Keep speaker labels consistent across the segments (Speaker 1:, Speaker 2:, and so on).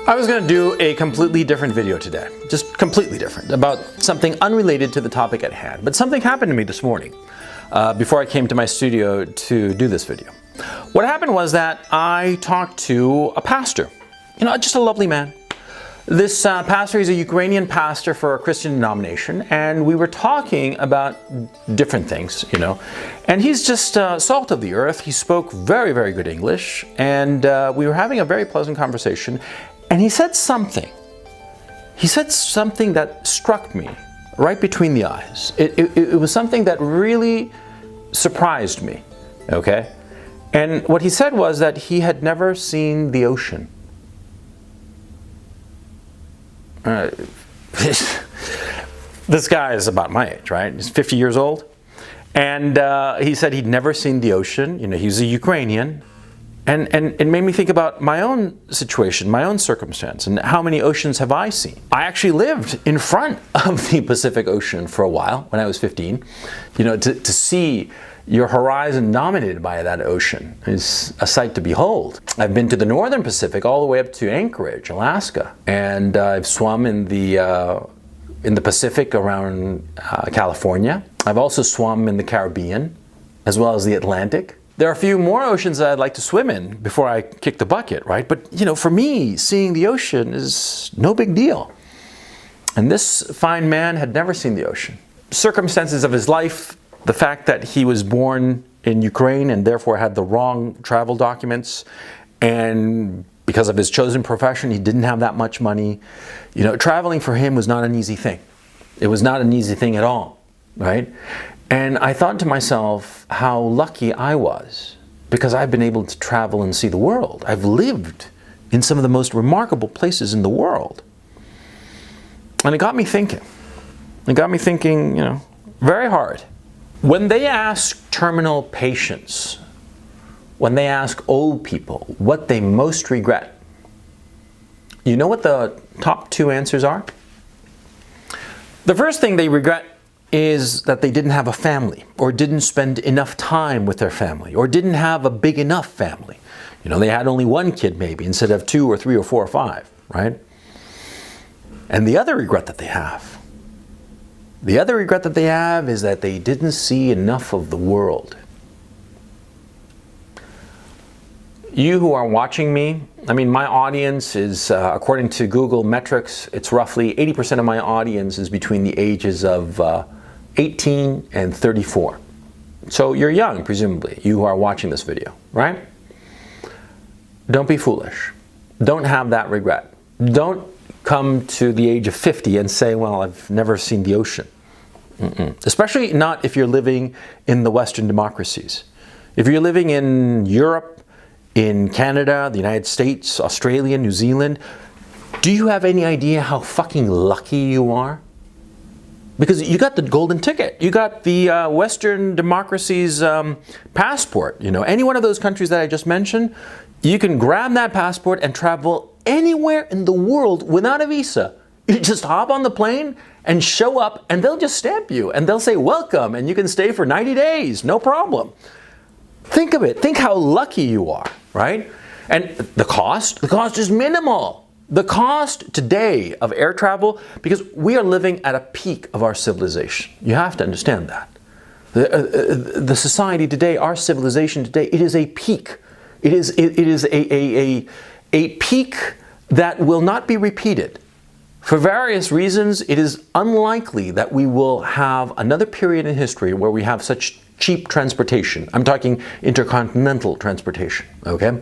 Speaker 1: I was going to do a completely different video today, just completely different, about something unrelated to the topic at hand. But something happened to me this morning before I came to my studio to do this video. What happened was that I talked to a pastor, just a lovely man. This pastor, he's a Ukrainian pastor for a Christian denomination, and we were talking about different things, and he's just salt of the earth. He spoke very, very good English, and we were having a very pleasant conversation, and he said something. He said something that struck me right between the eyes. It was something that really surprised me, okay? And what he said was that he had never seen the ocean. This guy is about my age, right? He's 50 years old. And he said he'd never seen the ocean. He's a Ukrainian. And it made me think about my own situation, my own circumstance, and how many oceans have I seen? I actually lived in front of the Pacific Ocean for a while when I was 15. To see your horizon dominated by that ocean is a sight to behold. I've been to the northern Pacific all the way up to Anchorage, Alaska, and I've swum in the Pacific around California. I've also swum in the Caribbean, as well as the Atlantic. There are a few more oceans that I'd like to swim in before I kick the bucket, right? But, for me, seeing the ocean is no big deal. And this fine man had never seen the ocean. Circumstances of his life, the fact that he was born in Ukraine and therefore had the wrong travel documents, and because of his chosen profession, he didn't have that much money. Traveling for him was not an easy thing. It was not an easy thing at all, right? And I thought to myself how lucky I was, because I've been able to travel and see the world. I've lived in some of the most remarkable places in the world. And it got me thinking. It got me thinking, very hard. When they ask terminal patients, when they ask old people what they most regret, you know what the top two answers are? The first thing they regret is that they didn't have a family, or didn't spend enough time with their family, or didn't have a big enough family. They had only one kid maybe instead of 2 or 3 or 4 or 5, right? And the other regret that they have, is that they didn't see enough of the world. You who are watching me, my audience is, according to Google metrics, it's roughly 80% of my audience is between the ages of 18 and 34. So you're young, presumably, you who are watching this video, right? Don't be foolish. Don't have that regret. Don't come to the age of 50 and say, well, I've never seen the ocean. Especially not if you're living in the Western democracies. If you're living in Europe, in Canada, the United States, Australia, New Zealand, do you have any idea how fucking lucky you are? Because you got the golden ticket. You got the Western democracy's passport. Any one of those countries that I just mentioned, you can grab that passport and travel anywhere in the world without a visa. You just hop on the plane and show up, and they'll just stamp you, and they'll say welcome, and you can stay for 90 days, no problem. Think of it. Think how lucky you are, right? And the cost is minimal. The cost today of air travel, because we are living at a peak of our civilization. You have to understand that. The society today, our civilization today, it is a peak. It is a peak that will not be repeated. For various reasons, it is unlikely that we will have another period in history where we have such cheap transportation. I'm talking intercontinental transportation, okay?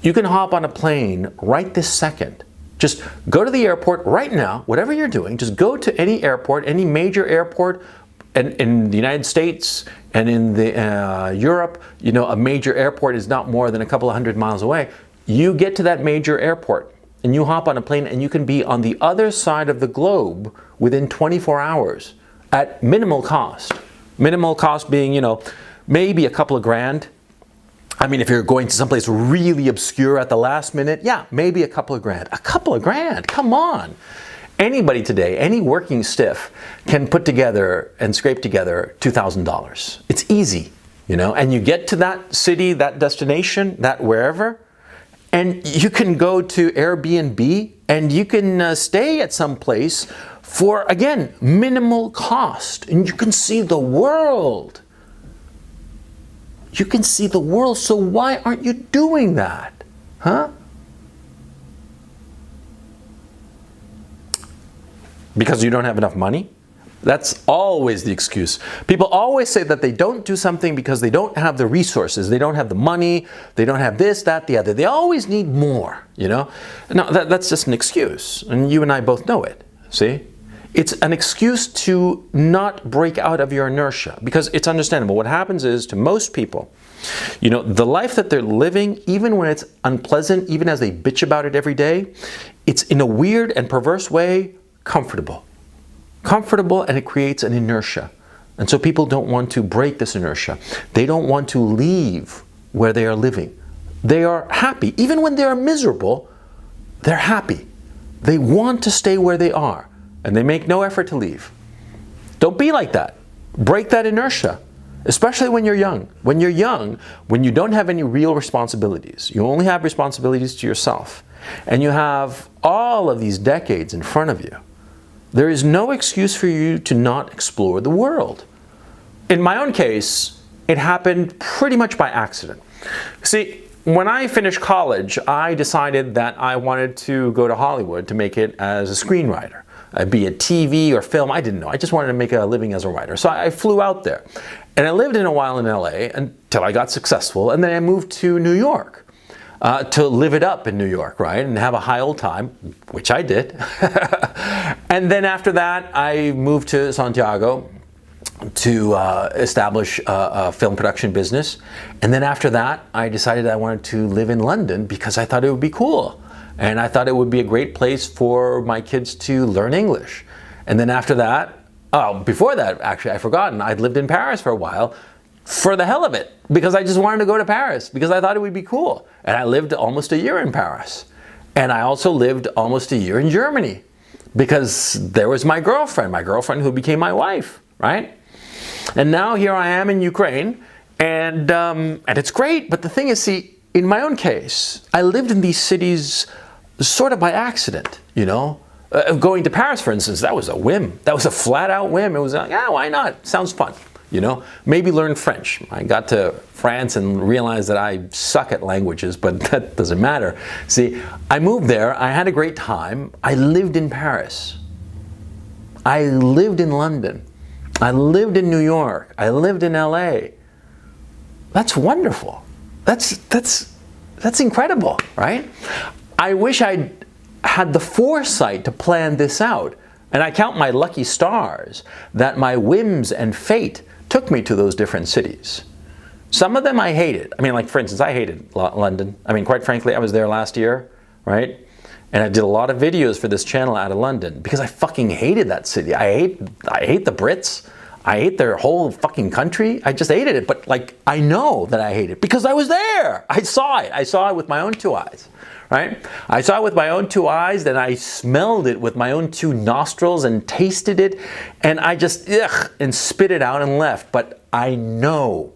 Speaker 1: You can hop on a plane right this second. Just go to the airport right now, whatever you're doing, just go to any airport, any major airport in the United States and in Europe. A major airport is not more than a couple of 100 miles away. You get to that major airport and you hop on a plane and you can be on the other side of the globe within 24 hours at minimal cost. Minimal cost being, maybe a couple of grand. If you're going to someplace really obscure at the last minute, yeah, maybe a couple of grand. A couple of grand, come on. Anybody today, any working stiff can put together and scrape together $2,000. It's easy, and you get to that city, that destination, that wherever, And you can go to Airbnb and you can stay at some place for, again, minimal cost. And you can see the world. You can see the world, so why aren't you doing that? Huh? Because you don't have enough money? That's always the excuse. People always say that they don't do something because they don't have the resources, they don't have the money, they don't have this, that, the other. They always need more, you know? No, that's just an excuse, and you and I both know it, see? It's an excuse to not break out of your inertia, because it's understandable. What happens is, to most people, you know, the life that they're living, even when it's unpleasant, even as they bitch about it every day, it's in a weird and perverse way comfortable. Comfortable, and it creates an inertia. And so people don't want to break this inertia. They don't want to leave where they are living. They are happy. Even when they are miserable, they're happy. They want to stay where they are, and they make no effort to leave. Don't be like that. Break that inertia, especially when you're young. When you're young, when you don't have any real responsibilities, you only have responsibilities to yourself, and you have all of these decades in front of you, there is no excuse for you to not explore the world. In my own case, it happened pretty much by accident. See, when I finished college, I decided that I wanted to go to Hollywood to make it as a screenwriter. Be it TV or film, I didn't know. I just wanted to make a living as a writer. So I flew out there. And I lived in a while in LA until I got successful. And then I moved to New York. To live it up in New York, right? And have a high old time, which I did. And then after that, I moved to Santiago to establish a film production business. And then after that, I decided I wanted to live in London because I thought it would be cool. And I thought it would be a great place for my kids to learn English. And then after that, before that, actually, I'd forgotten, I'd lived in Paris for a while, for the hell of it, because I just wanted to go to Paris, because I thought it would be cool. And I lived almost a year in Paris. And I also lived almost a year in Germany, because there was my girlfriend who became my wife, right? And now here I am in Ukraine, and it's great. But the thing is, see, in my own case, I lived in these cities sort of by accident, you know? Going to Paris, for instance, that was a whim. That was a flat out whim. It was like, why not? Sounds fun. You know, maybe learn French. I got to France and realized that I suck at languages, but that doesn't matter. See, I moved there, I had a great time. I lived in Paris. I lived in London. I lived in New York. I lived in LA. That's wonderful. That's incredible, right? I wish I had the foresight to plan this out. And I count my lucky stars that my whims and fate took me to those different cities. Some of them I hated. I mean, like, for instance, I hated London. I mean, quite frankly, I was there last year, right? And I did a lot of videos for this channel out of London because I fucking hated that city. I hate the Brits. I hate their whole fucking country. I just hated it. But, like, I know that I hate it because I was there. I saw it. I saw it with my own two eyes. Right? I saw it with my own two eyes, then I smelled it with my own two nostrils and tasted it, and I just, and spit it out and left. But I know.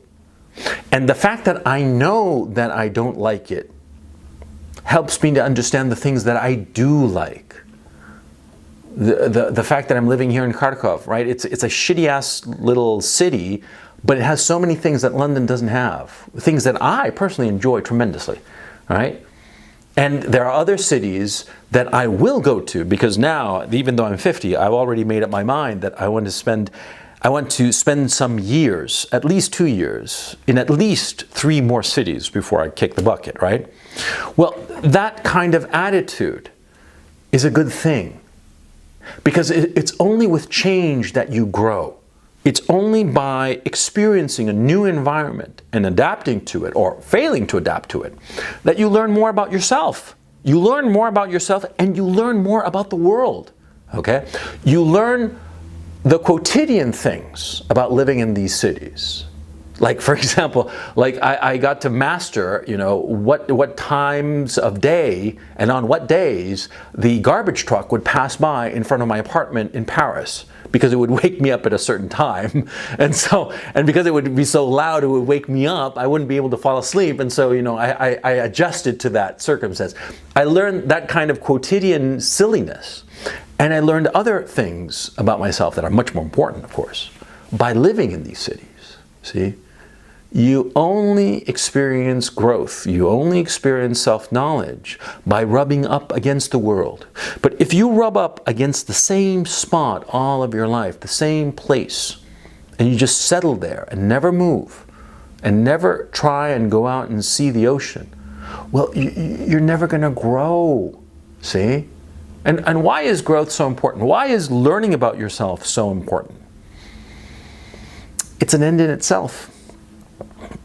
Speaker 1: And the fact that I know that I don't like it helps me to understand the things that I do like. The fact that I'm living here in Kharkov, right? It's a shitty-ass little city, but it has so many things that London doesn't have. Things that I personally enjoy tremendously, right? And there are other cities that I will go to because now, even though I'm 50, I've already made up my mind that I want to spend some years, at least 2 years, in at least 3 more cities before I kick the bucket, right? Well, that kind of attitude is a good thing because it's only with change that you grow. It's only by experiencing a new environment and adapting to it or failing to adapt to it that you learn more about yourself. You learn more about yourself and you learn more about the world, okay? You learn the quotidian things about living in these cities. Like, for example, like I got to master, you know, what times of day and on what days the garbage truck would pass by in front of my apartment in Paris, because it would wake me up at a certain time. And because it would be so loud, it would wake me up. I wouldn't be able to fall asleep. And so, you know, I adjusted to that circumstance. I learned that kind of quotidian silliness. And I learned other things about myself that are much more important, of course, by living in these cities. See? You only experience growth, you only experience self-knowledge by rubbing up against the world. But if you rub up against the same spot all of your life, the same place, and you just settle there and never move, and never try and go out and see the ocean, well, you're never going to grow, see? And why is growth so important? Why is learning about yourself so important? It's an end in itself.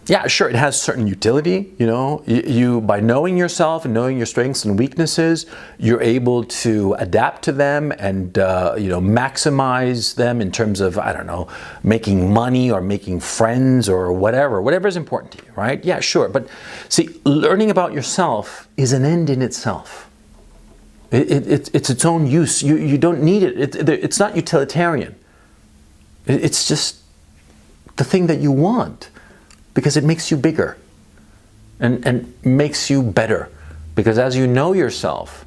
Speaker 1: Yeah, sure, it has certain utility, you know. You by knowing yourself and knowing your strengths and weaknesses, you're able to adapt to them and, you know, maximize them in terms of, I don't know, making money or making friends or whatever is important to you, right? Yeah, sure. But see, learning about yourself is an end in itself. It's its own use. You don't need it. It's not utilitarian. It's just the thing that you want. Because it makes you bigger and makes you better. Because as you know yourself,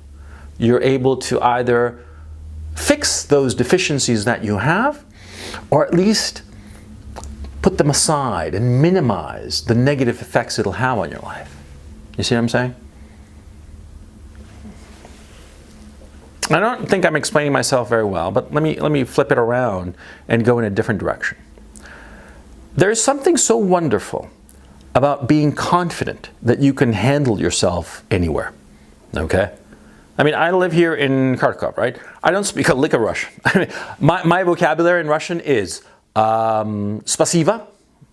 Speaker 1: you're able to either fix those deficiencies that you have, or at least put them aside and minimize the negative effects it'll have on your life. You see what I'm saying? I don't think I'm explaining myself very well, but let me flip it around and go in a different direction. There's something so wonderful about being confident that you can handle yourself anywhere, okay? I mean, I live here in Kharkov, right? I don't speak a lick of Russian. I mean, my vocabulary in Russian is spasiba,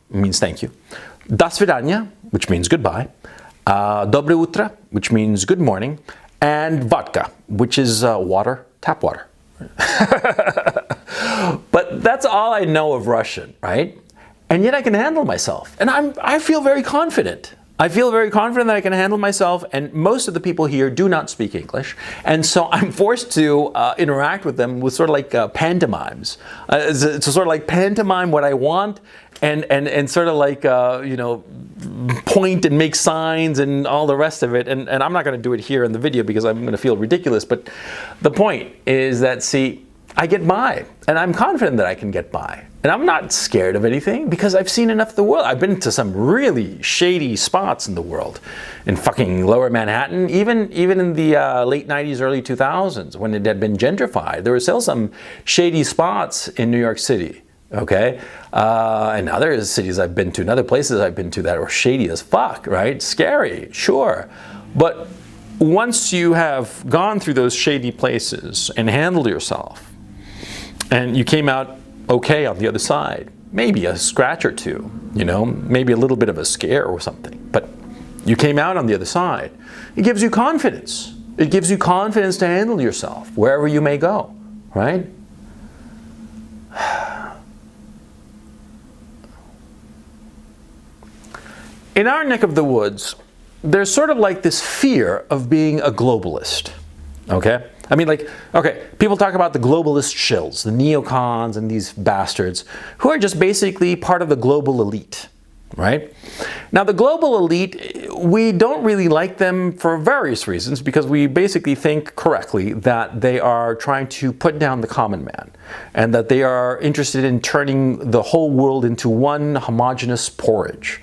Speaker 1: means thank you, до свидания, which means goodbye, доброе утро, which means good morning, and vodka, which is water, tap water. But that's all I know of Russian, right? And yet I can handle myself. And I feel very confident. I feel very confident that I can handle myself, and most of the people here do not speak English. And so I'm forced to interact with them with sort of like pantomimes. It's sort of like pantomime what I want and sort of like, you know, point and make signs and all the rest of it. And I'm not going to do it here in the video because I'm going to feel ridiculous. But the point is that, see, I get by, and I'm confident that I can get by. And I'm not scared of anything because I've seen enough of the world. I've been to some really shady spots in the world. In fucking Lower Manhattan, even in the late 90s, early 2000s, when it had been gentrified, there were still some shady spots in New York City, okay? And other cities I've been to, and other places I've been to that were shady as fuck, right? Scary, sure. But once you have gone through those shady places and handled yourself, and you came out okay on the other side, maybe a scratch or two, you know, maybe a little bit of a scare or something, but you came out on the other side. It gives you confidence. It gives you confidence to handle yourself wherever you may go, right? In our neck of the woods, there's sort of like this fear of being a globalist, okay? I mean, like, okay, people talk about the globalist shills, the neocons and these bastards, who are just basically part of the global elite, right? Now, the global elite, we don't really like them for various reasons, because we basically think correctly that they are trying to put down the common man, and that they are interested in turning the whole world into one homogeneous porridge.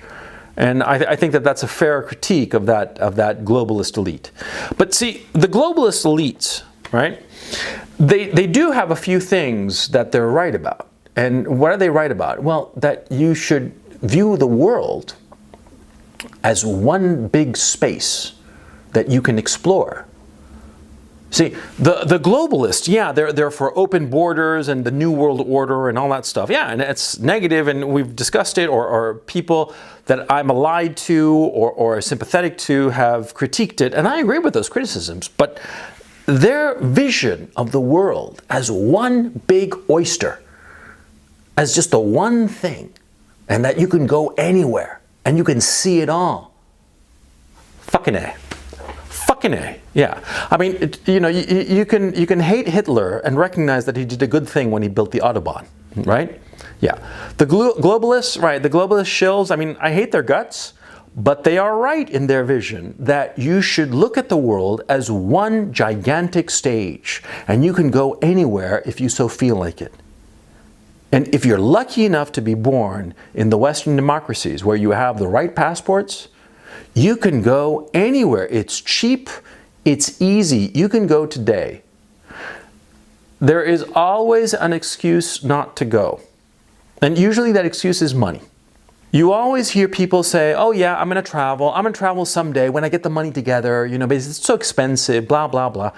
Speaker 1: And I think that that's a fair critique of that globalist elite. But see, the globalist elites, right? They do have a few things that they're right about. And what are they right about? Well, that you should view the world as one big space that you can explore. See, the globalists, yeah, they're for open borders and the New World Order and all that stuff. Yeah, and it's negative, and we've discussed it, or people that I'm allied to or sympathetic to have critiqued it, and I agree with those criticisms. But their vision of the world as one big oyster, as just the one thing, and that you can go anywhere and you can see it all. Fucking A. Fucking A. Yeah. I mean, you can hate Hitler and recognize that he did a good thing when he built the Autobahn, right? Yeah. The globalists, right, the globalist shills, I mean, I hate their guts, but they are right in their vision that you should look at the world as one gigantic stage, and you can go anywhere if you so feel like it. And if you're lucky enough to be born in the Western democracies where you have the right passports, you can go anywhere. It's cheap, it's easy. You can go today. There is always an excuse not to go. And usually that excuse is money. You always hear people say, oh yeah, I'm going to travel someday when I get the money together, but it's so expensive, blah, blah, blah.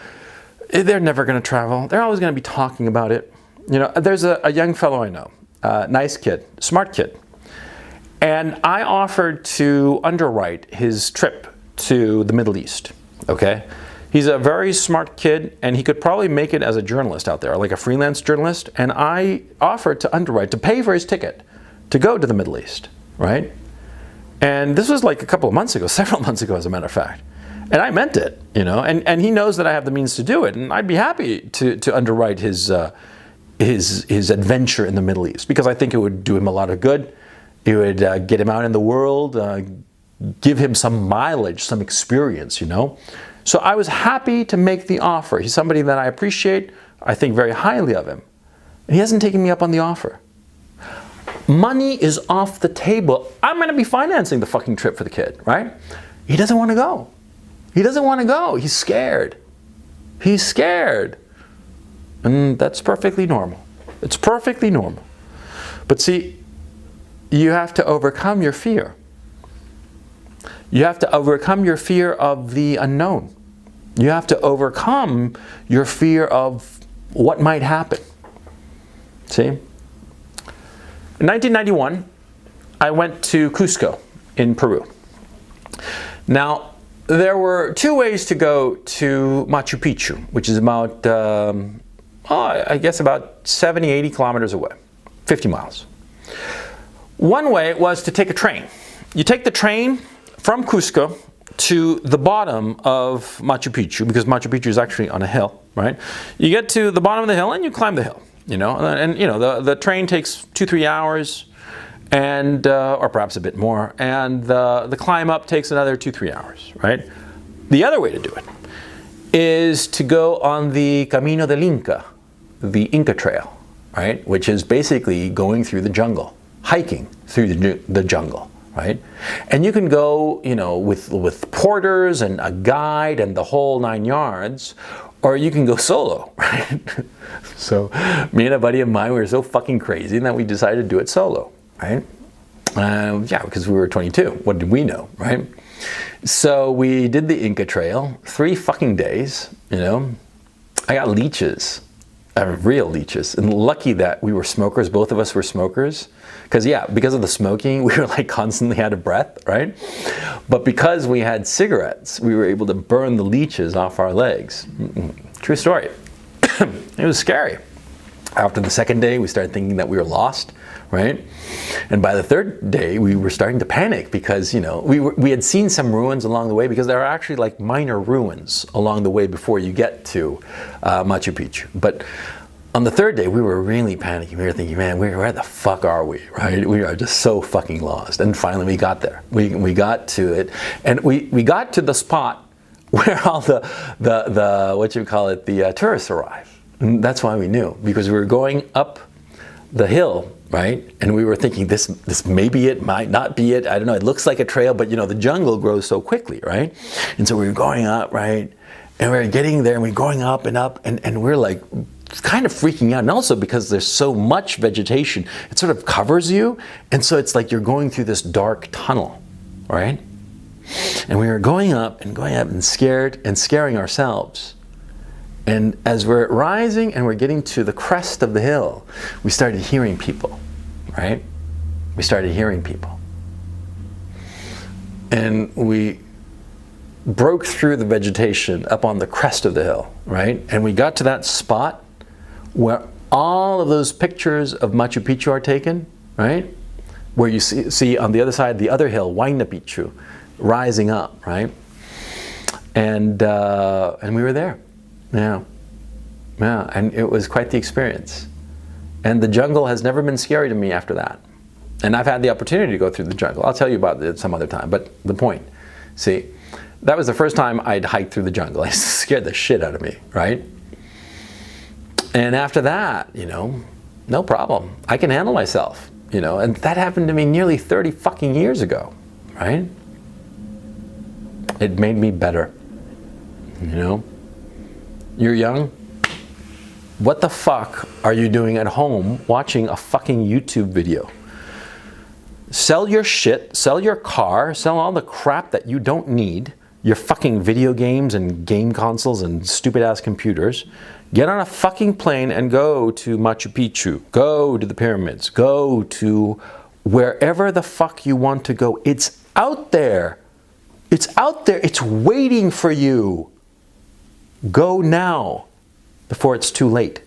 Speaker 1: They're never going to travel. They're always going to be talking about it. There's a young fellow I know, nice kid, smart kid. And I offered to underwrite his trip to the Middle East, okay? He's a very smart kid, and he could probably make it as a journalist out there, like a freelance journalist. And I offered to underwrite, to pay for his ticket to go to the Middle East, right? And this was like a couple of months ago, several months ago, as a matter of fact. And I meant it, and he knows that I have the means to do it. And I'd be happy to underwrite his adventure in the Middle East, because I think it would do him a lot of good. It would get him out in the world, give him some mileage, some experience, So I was happy to make the offer. He's somebody that I appreciate. I think very highly of him. And he hasn't taken me up on the offer. Money is off the table. I'm going to be financing the fucking trip for the kid, right? He doesn't want to go. He doesn't want to go. He's scared. He's scared. And that's perfectly normal. It's perfectly normal. But see, you have to overcome your fear. You have to overcome your fear of the unknown. You have to overcome your fear of what might happen. See? In 1991, I went to Cusco in Peru. Now, there were two ways to go to Machu Picchu, which is about, I guess about 70, 80 kilometers away, 50 miles. One way was to take a train. You take the train from Cusco to the bottom of Machu Picchu, because Machu Picchu is actually on a hill, right? You get to the bottom of the hill and you climb the hill, the train takes 2-3 hours, and or perhaps a bit more, and the climb up takes another 2-3 hours, right? The other way to do it is to go on the Camino del Inca, the Inca Trail, right? Which is basically going through the jungle, hiking through the jungle, right? And you can go, with porters and a guide and the whole 9 yards, or you can go solo, right? So me and a buddy of mine, we were so fucking crazy that we decided to do it solo, right? Because we were 22. What did we know, right? So we did the Inca Trail, 3 fucking days, I got leeches. Real leeches. And lucky that we were smokers, both of us were smokers. Because of the smoking, we were like constantly out of breath, right? But because we had cigarettes, we were able to burn the leeches off our legs. True story. It was scary. After the second day, we started thinking that we were lost, right? And by the third day, we were starting to panic because, we had seen some ruins along the way, because there are actually like minor ruins along the way before you get to Machu Picchu. But on the third day, we were really panicking. We were thinking, man, where the fuck are we, right? We are just so fucking lost. And finally we got there. We got to it. And we got to the spot where all the tourists arrive. And that's why we knew, because we were going up the hill, right? And we were thinking, this may be it, might not be it. I don't know. It looks like a trail, but the jungle grows so quickly, right? And so we were going up, right? And we were getting there, and we were going up and up, and we're like kind of freaking out. And also because there's so much vegetation, it sort of covers you. And so it's like you're going through this dark tunnel, right? And we were going up and scared and scaring ourselves. And as we're rising and we're getting to the crest of the hill, we started hearing people, right? We started hearing people. And we broke through the vegetation up on the crest of the hill, right? And we got to that spot where all of those pictures of Machu Picchu are taken, right? where you see on the other side, the other hill, Huayna Picchu, rising up, right? And we were there, yeah, and it was quite the experience. And the jungle has never been scary to me after that. And I've had the opportunity to go through the jungle. I'll tell you about it some other time, but the point, see, that was the first time I'd hiked through the jungle. It scared the shit out of me, right? And after that, you know, no problem. I can handle myself, you know, and that happened to me nearly 30 fucking years ago, right? It made me better, you know? You're young? What the fuck are you doing at home watching a fucking YouTube video? Sell your shit, sell your car, sell all the crap that you don't need, your fucking video games and game consoles and stupid ass computers. Get on a fucking plane and go to Machu Picchu, go to the pyramids, go to wherever the fuck you want to go. It's out there. It's out there. It's waiting for you. Go now before it's too late.